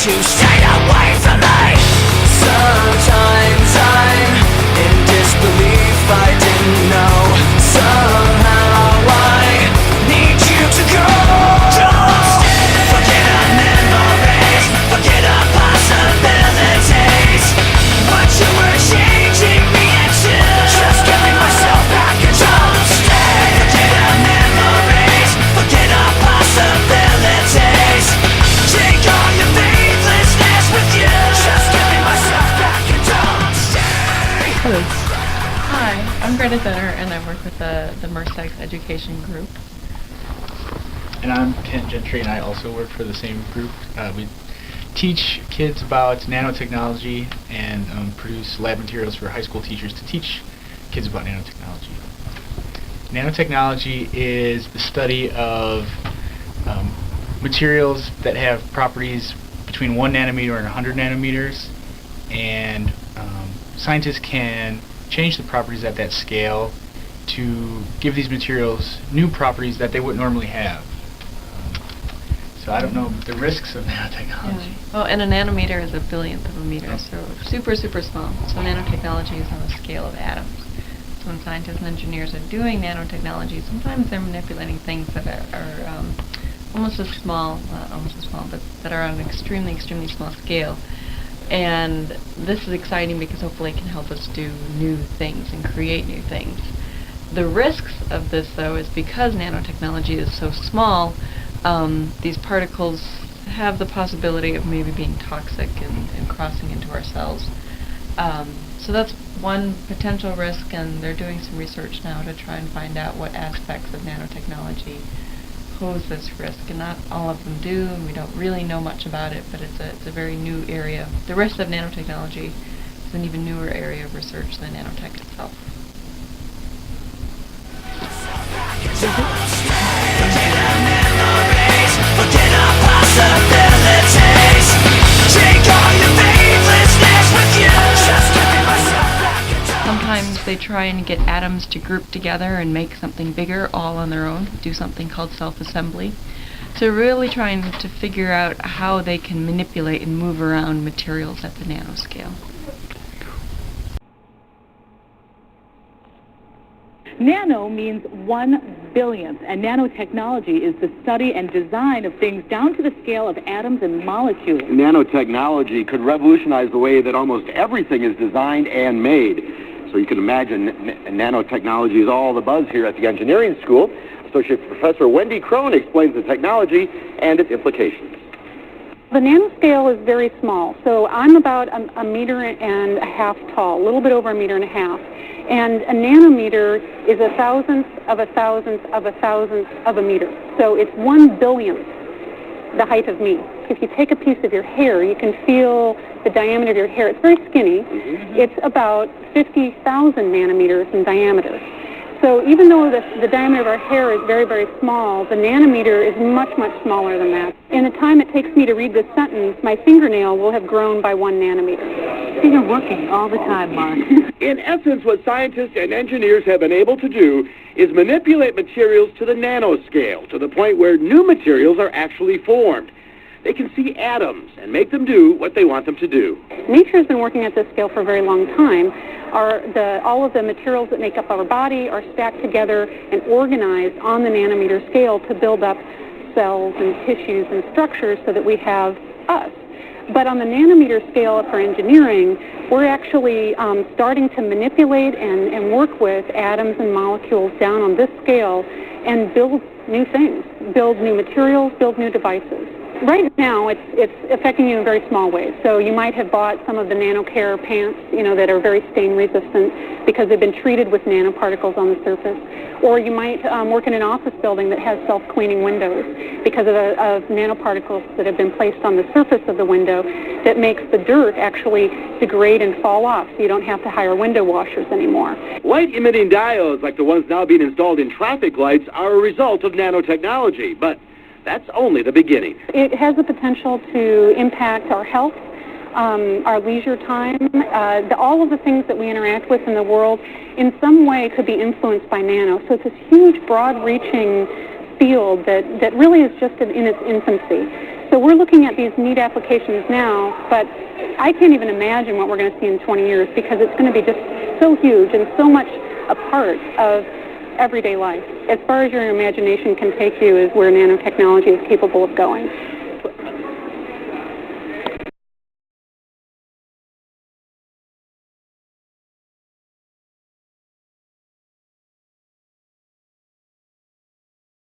you stay away from me. Sometimes I'm in disbelief, I didn't know. Somehow I need you to go. Don't stay. Forget our memories, forget our possibilities. What you were changing me into. Just give me myself back and don't stay. Forget our memories, forget our possibilities. Take all your faithlessness with you. Just give me myself back and don't stay. Hello. Hi, I'm Greta Zenner, and I work with the MERSEX Education Group. And I'm Kent Gentry, and I also work for the same group. We teach kids about nanotechnology and produce lab materials for high school teachers to teach kids about nanotechnology. Nanotechnology is the study of materials that have properties between 1 nanometer and 100 nanometers, and scientists can change the properties at that scale to give these materials new properties that they wouldn't normally have. So I don't know the risks of nanotechnology. Yeah. Well, and a nanometer is a billionth of a meter, so super, super small. So nanotechnology is on the scale of atoms. So when scientists and engineers are doing nanotechnology, sometimes they're manipulating things that are almost as small, not almost as small, but that are on an extremely, extremely small scale. And this is exciting because hopefully it can help us do new things and create new things. The risks of this, though, is because nanotechnology is so small, these particles have the possibility of maybe being toxic and crossing into our cells. So that's one potential risk, and they're doing some research now to try and find out what aspects of nanotechnology pose this risk, and not all of them do, and we don't really know much about it, but it's a very new area. The rest of nanotechnology is an even newer area of research than nanotech itself. Sometimes they try and get atoms to group together and make something bigger all on their own, do something called self-assembly. So really trying to figure out how they can manipulate and move around materials at the nanoscale. Nano means 1 billionth, and nanotechnology is the study and design of things down to the scale of atoms and molecules. Nanotechnology could revolutionize the way that almost everything is designed and made. So you can imagine nanotechnology is all the buzz here at the engineering school. Associate Professor Wendy Crone explains the technology and its implications. The nanoscale is very small, so I'm about a meter and a half tall, a little bit over a meter and a half. And a nanometer is a thousandth of a thousandth of a thousandth of a meter. So it's 1 billionth the height of me. If you take a piece of your hair, you can feel the diameter of your hair. It's very skinny. It's about 50,000 nanometers in diameter. So even though the diameter of our hair is very, very small, the nanometer is much, much smaller than that. In the time it takes me to read this sentence, my fingernail will have grown by 1 nanometer. So you're working all the time, Mark. In essence, what scientists and engineers have been able to do is manipulate materials to the nanoscale, to the point where new materials are actually formed. They can see atoms and make them do what they want them to do. Nature has been working at this scale for a very long time. All of the materials that make up our body are stacked together and organized on the nanometer scale to build up cells and tissues and structures so that we have us. But on the nanometer scale for engineering, we're actually starting to manipulate and work with atoms and molecules down on this scale and build new things, build new materials, build new devices. Right now, it's affecting you in very small ways. So you might have bought some of the NanoCare pants, that are very stain resistant because they've been treated with nanoparticles on the surface. Or you might work in an office building that has self-cleaning windows because of nanoparticles that have been placed on the surface of the window that makes the dirt actually degrade and fall off, so you don't have to hire window washers anymore. Light-emitting diodes, like the ones now being installed in traffic lights, are a result of nanotechnology, but that's only the beginning. It has the potential to impact our health, our leisure time, all of the things that we interact with in the world in some way could be influenced by nano. So it's this huge, broad-reaching field that really is just in its infancy. So we're looking at these neat applications now, but I can't even imagine what we're going to see in 20 years because it's going to be just so huge and so much a part of everyday life. As far as your imagination can take you is where nanotechnology is capable of going.